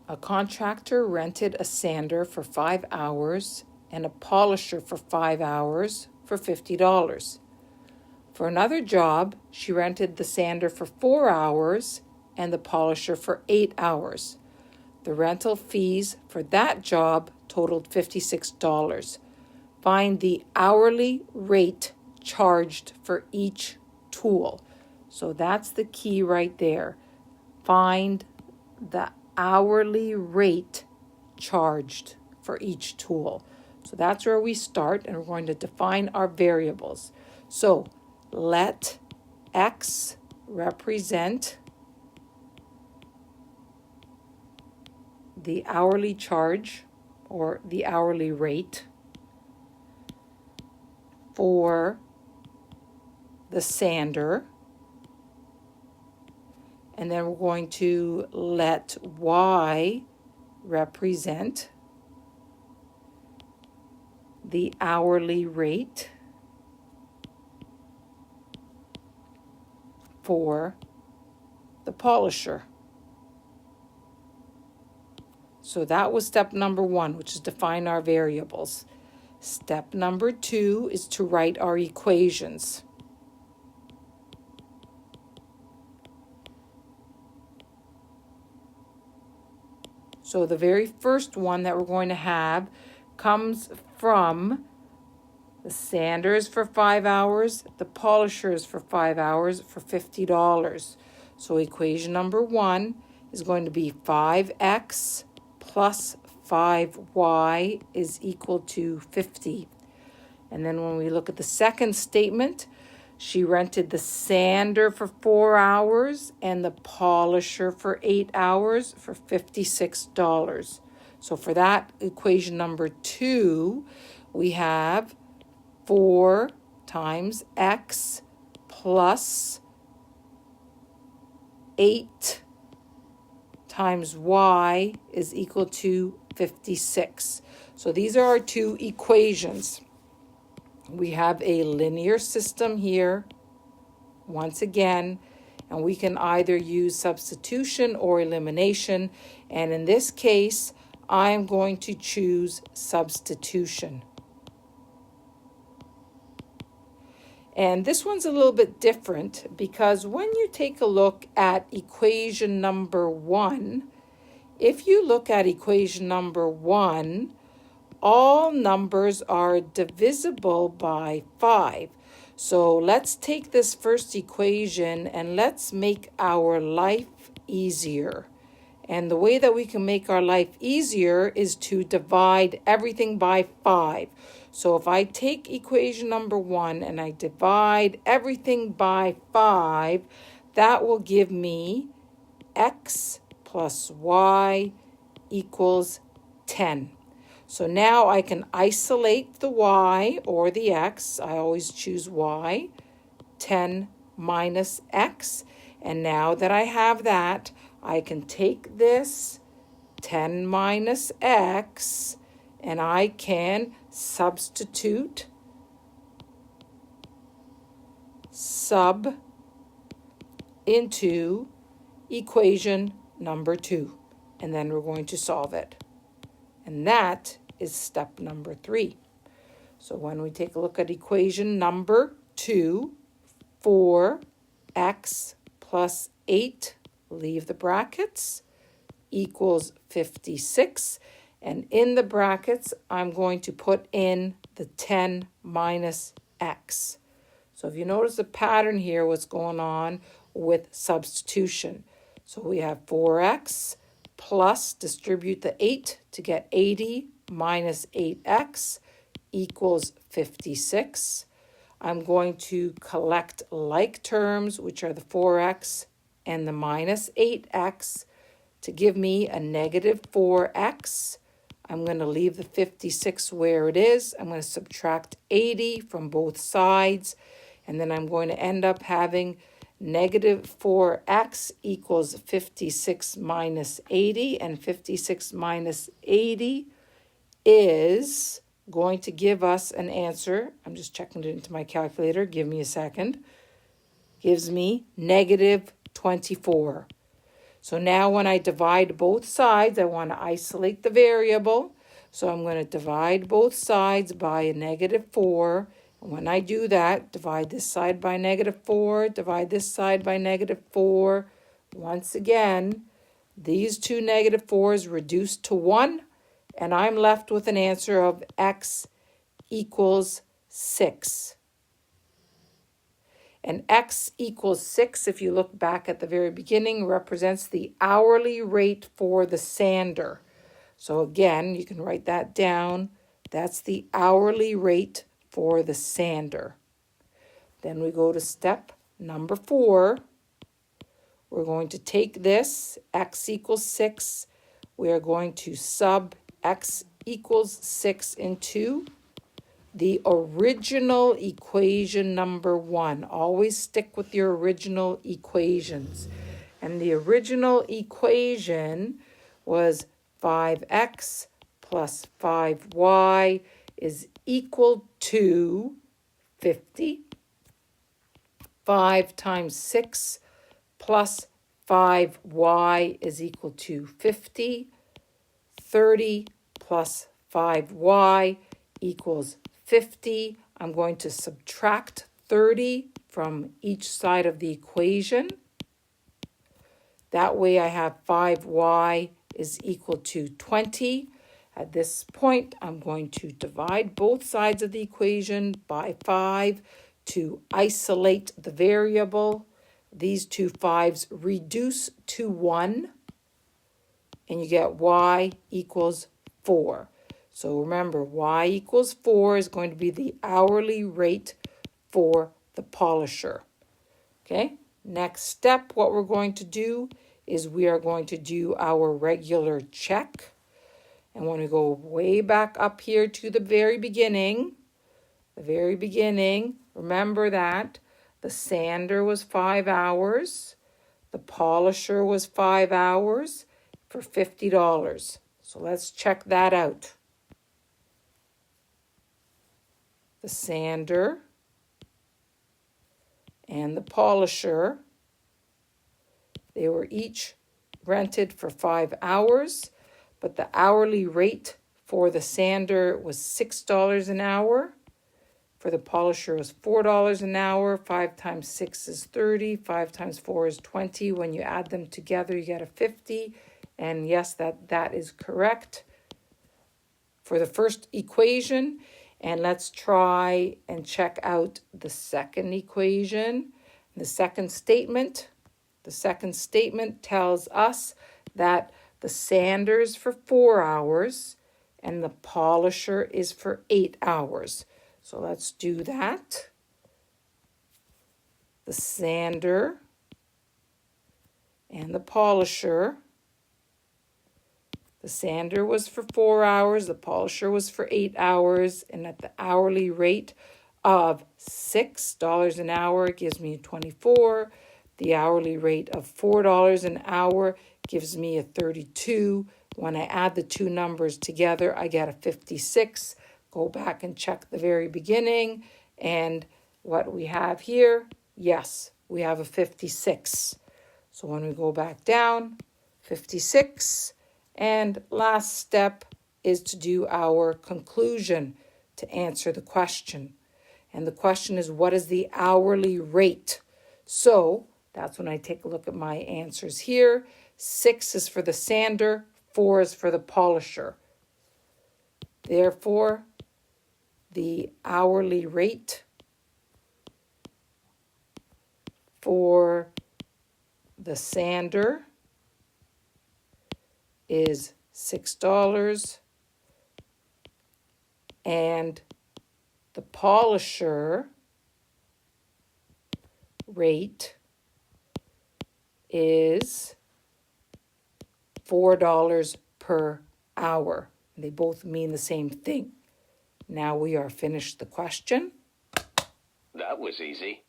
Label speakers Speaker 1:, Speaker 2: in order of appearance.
Speaker 1: A contractor rented a sander for 5 hours and a polisher for 5 hours for $50. For another job, she rented the sander for 4 hours and the polisher for 8 hours. The rental fees for that job totaled $56. Find the hourly rate charged for each tool. So that's the key right there. Find the hourly rate charged for each tool. So that's where we start, and we're going to define our variables. So let X represent the hourly charge or the hourly rate for the sander. And then we're going to let Y represent the hourly rate for the polisher. So that was step number 1, which is define our variables. Step number 2 is to write our equations. So the very first one that we're going to have comes from the sanders for 5 hours, the polishers for 5 hours for $50. So equation number 1 is going to be 5x plus 5y is equal to 50. And then when we look at the second statement, she rented the sander for 4 hours and the polisher for 8 hours for $56. So for that equation number 2, we have 4 times x plus 8 times y is equal to 56. So these are our two equations. We have a linear system here, once again, and we can either use substitution or elimination. And in this case, I'm going to choose substitution. And this one's a little bit different because when you take a look at equation number 1, if you look at equation number 1, all numbers are divisible by 5. So let's take this first equation and let's make our life easier. And the way that we can make our life easier is to divide everything by 5. So if I take equation number 1 and I divide everything by 5, that will give me x plus y equals 10. So now I can isolate the y or the x. I always choose y. 10 minus x. And now that I have that, I can take this 10 minus x and I can substitute sub into equation number 2. And then we're going to solve it. And that is step number 3. So when we take a look at equation number 2, 4x plus 8, leave the brackets, equals 56. And in the brackets, I'm going to put in the 10 minus x. So if you notice the pattern here, what's going on with substitution. So we have 4x plus, distribute the 8 to get 80 minus 8x equals 56. I'm going to collect like terms, which are the 4x and the minus 8x, to give me a negative 4x. I'm going to leave the 56 where it is. I'm going to subtract 80 from both sides, and then I'm going to end up having negative 4x equals 56 minus 80, and 56 minus 80 is going to give us an answer. I'm just checking it into my calculator. Give me a second. Gives me negative 24. So now when I divide both sides, I want to isolate the variable. So I'm going to divide both sides by a -4. And when I do that, divide this side by -4, divide this side by -4. Once again, these two -4s reduce to 1, and I'm left with an answer of x equals 6. And x equals 6, if you look back at the very beginning, represents the hourly rate for the sander. So again, you can write that down. That's the hourly rate for the sander. Then we go to step number 4. We're going to take this, x equals 6. We are going to sub x equals 6 into the original equation number 1. Always stick with your original equations. And the original equation was 5x plus 5y is equal to 50. 5 times 6 plus 5y is equal to 50. 30 plus 5y equals 50. I'm going to subtract 30 from each side of the equation. That way I have 5y is equal to 20. At this point, I'm going to divide both sides of the equation by 5 to isolate the variable. These two 5s reduce to 1, and you get y equals 4. So remember, y equals 4 is going to be the hourly rate for the polisher. Okay, next step, what we're going to do is we are going to do our regular check. And when we go way back up here to the very beginning, remember that the sander was 5 hours, the polisher was 5 hours for $50. So let's check that out. The sander and the polisher, they were each rented for 5 hours, but the hourly rate for the sander was $6 an hour. For the polisher was $4 an hour. 5 times 6 is 30. 5 times 4 is 20. When you add them together, you get a 50. And yes, that is correct for the first equation. And let's try and check out the second equation. The second statement tells us that the sander is for 4 hours and the polisher is for 8 hours. So let's do that. The sander and the polisher. The sander was for 4 hours, the polisher was for 8 hours, and at the hourly rate of $6 an hour gives me 24. The hourly rate of $4 an hour gives me a 32. When I add the two numbers together, I get a 56. Go back and check the very beginning, and what we have here, yes, we have a 56. So when we go back down, 56. And last step is to do our conclusion to answer the question. And the question is, what is the hourly rate? So that's when I take a look at my answers here. 6 is for the sander, 4 is for the polisher. Therefore, the hourly rate for the sander is $6, and the polisher rate is $4 per hour. They both mean the same thing. Now we are finished the question.
Speaker 2: That was easy.